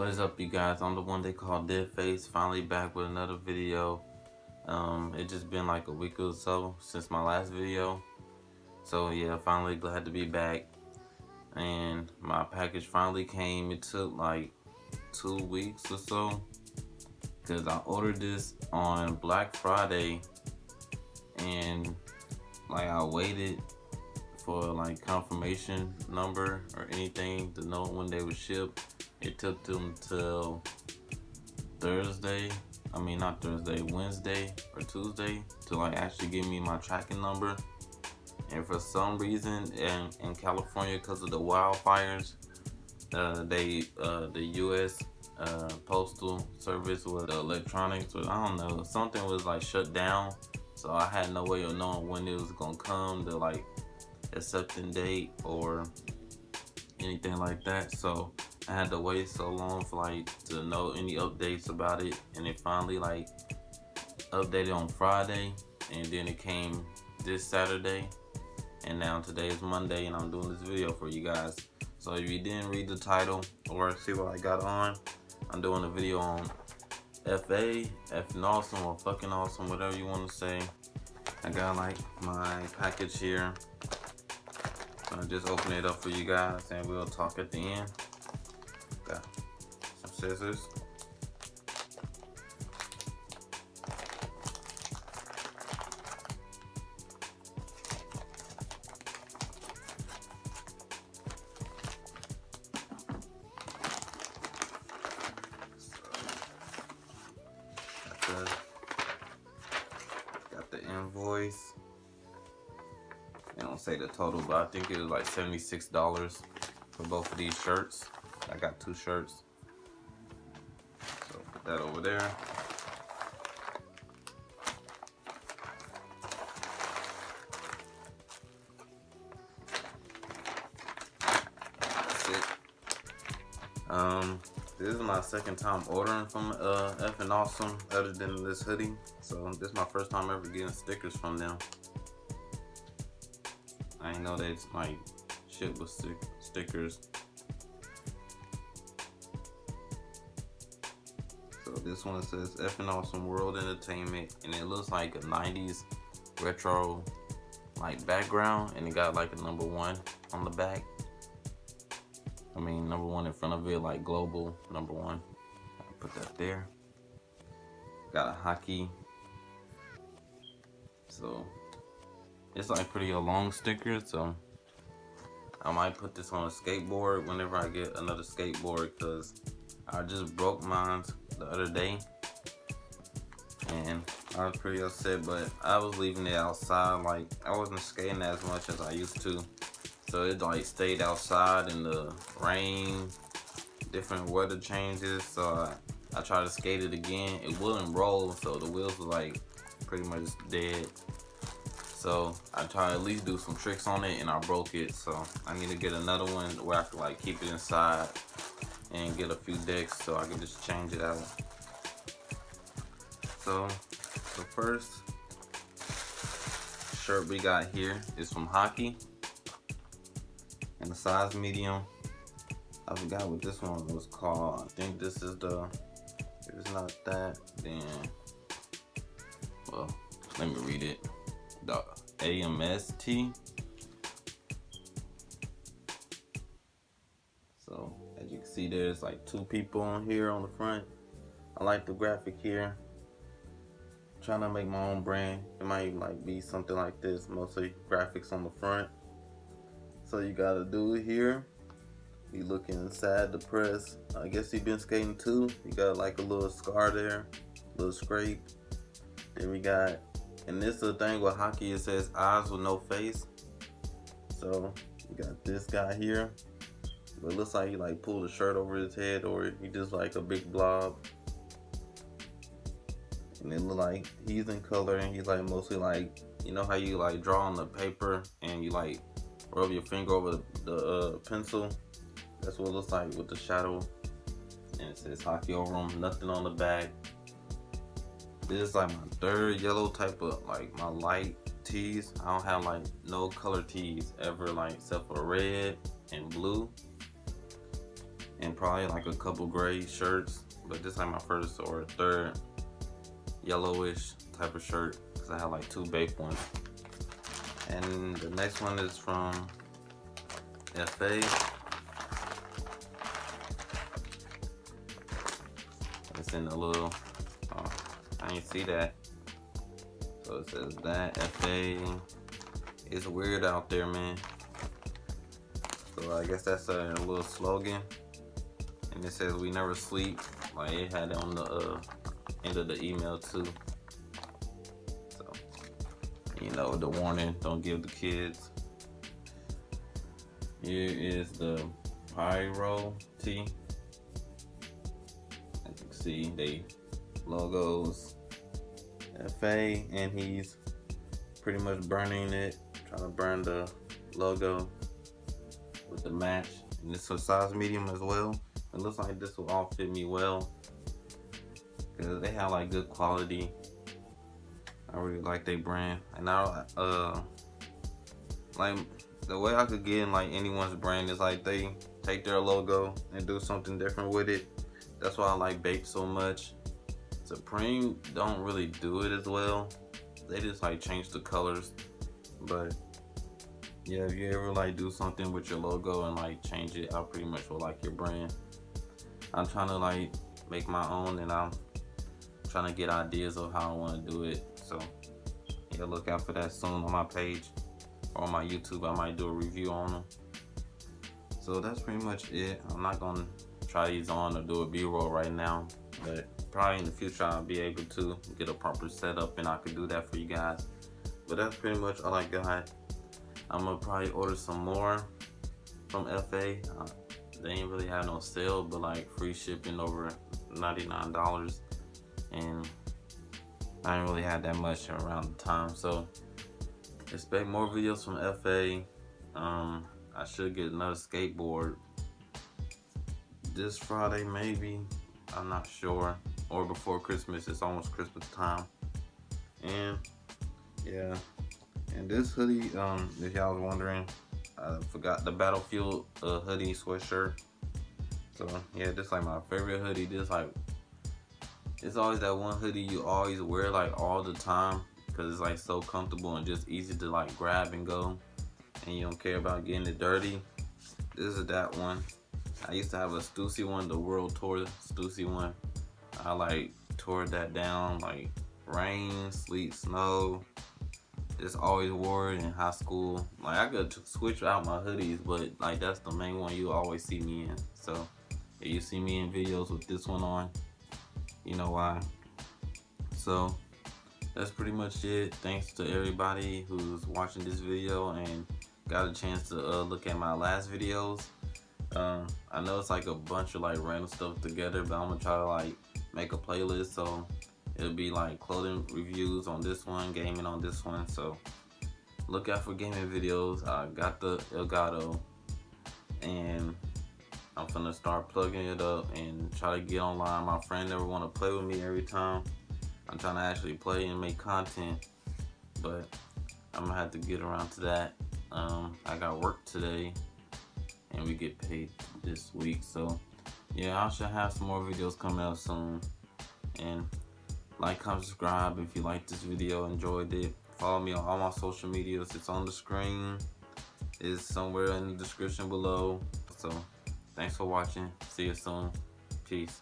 What is up, you guys? I'm the one they call Deadface, finally back with another video. It just been like a week or so since my last video. So yeah, finally glad to be back. And my package finally came. It took like 2 weeks or so, because I ordered this on Black Friday, and like I waited for like confirmation number or anything to know when they would ship. It took them till Thursday, not Thursday, Wednesday or Tuesday to like actually give me my tracking number. And for some reason in California, because of the wildfires, the U.S. Postal Service with the electronics, or I don't know, something was like shut down. So I had no way of knowing when it was gonna come, the like accepting date or anything like that. So I had to wait so long for like to know any updates about it, and it finally like updated on Friday, and then it came this Saturday, and now today is Monday, and I'm doing this video for you guys. So if you didn't read the title or see what I got on, I'm doing a video on effing awesome, or fucking awesome, whatever you want to say. I got like my package here. I'll just open it up for you guys and we'll talk at the end. Got some scissors. Got the invoice. They don't say the total, but I think it was like $76 for both of these shirts. I got 2 shirts. So put that over there. That's it. This is my second time ordering from effing awesome, other than this hoodie. So this is my first time ever getting stickers from them. I didn't know they like ship with stickers. So this one says effing awesome World Entertainment, and it looks like a 90s retro like background, and it got like a number 1 on the back. Number 1 in front of it, like global number 1. I'll put that there. Got a hockey. So it's like pretty a long sticker, so I might put this on a skateboard whenever I get another skateboard, because I just broke mine the other day and I was pretty upset, but I was leaving it outside. Like I wasn't skating as much as I used to, so it like stayed outside in the rain, different weather changes. So I tried to skate it again. It wouldn't roll, so the wheels were like pretty much dead. So I tried to at least do some tricks on it, and I broke it. So I need to get another one where I can like keep it inside and get a few decks so I can just change it out. So the first shirt we got here is from Hockey, and the size medium. I forgot what this one was called. I think this is the, if it's not that, then, well, let me read it. The AMST. So as you can see, there's like 2 people on here on the front. I like the graphic here. I'm trying to make my own brand. It might like be something like this, mostly graphics on the front. So you gotta do it here. You looking inside the press. I guess he been skating too. He got like a little scar there, little scrape. Then we got, and this is the thing with Hockey, it says eyes with no face. So you got this guy here, but it looks like he like pulled a shirt over his head, or he just like a big blob. And it look like he's in color, and he's like mostly like, you know how you like draw on the paper and you like rub your finger over the pencil. That's what it looks like with the shadow. And it says Hockey over him, nothing on the back. This is like my 3rd yellow type of like my light tees. I don't have like no color tees ever, like except for red and blue. and probably like a couple gray shirts. But this is like my first or third yellowish type of shirt because I have like 2 baked ones. And the next one is from FA. It's in a little, I didn't see that. So it says that FA. It's weird out there, man. So I guess that's a little slogan. And it says we never sleep. Like it had it on the end of the email too. So you know the warning, don't give the kids. Here is the Pyro tee. As you can see, they logos FA, and he's pretty much burning it, trying to burn the logo with the match. And this is a size medium as well. It looks like this will all fit me well because they have like good quality. I really like their brand, and I like the way I could get in like anyone's brand is like they take their logo and do something different with it. That's why I like Bape so much. Supreme don't really do it as well. They just like change the colors. But yeah, if you ever like do something with your logo and like change it, I pretty much will like your brand. I'm trying to like make my own, and I'm trying to get ideas of how I want to do it. So yeah, look out for that soon on my page or on my YouTube. I might do a review on them. So that's pretty much it. I'm not gonna try these on or do a B-roll right now, but probably in the future I'll be able to get a proper setup and I could do that for you guys. But that's pretty much all I got. I'm gonna probably order some more from FA. They ain't really have no sale, but like free shipping over $99, and I didn't really have that much around the time. So expect more videos from FA. I should get another skateboard this Friday, maybe. I'm not sure. Or before Christmas. It's almost Christmas time. And yeah. And this hoodie, if y'all was wondering, I forgot the Battlefield hoodie sweatshirt. So yeah, this is like my favorite hoodie. This like, it's always that one hoodie you always wear like all the time because it's like so comfortable and just easy to like grab and go, and you don't care about getting it dirty. This is that one. I used to have a Stussy one, the World Tour Stussy one. I like tore that down, like rain, sleet, snow. Just always wore it in high school. Like I could switch out my hoodies, but like that's the main one you always see me in. So if you see me in videos with this one on, you know why. So that's pretty much it. Thanks to everybody who's watching this video and got a chance to look at my last videos. I know it's like a bunch of like random stuff together, but I'm gonna try to like make a playlist, so it'll be like clothing reviews on this one, gaming on this one. So look out for gaming videos. I got the Elgato, and I'm finna start plugging it up and try to get online. My friend never want to play with me every time. I'm trying to actually play and make content, but I'm gonna have to get around to that. I got work today, and we get paid this week. So yeah, I should have some more videos coming out soon. And like, comment, subscribe if you liked this video, enjoyed it. Follow me on all my social medias. It's on the screen. It's somewhere in the description below. So thanks for watching. See you soon. Peace.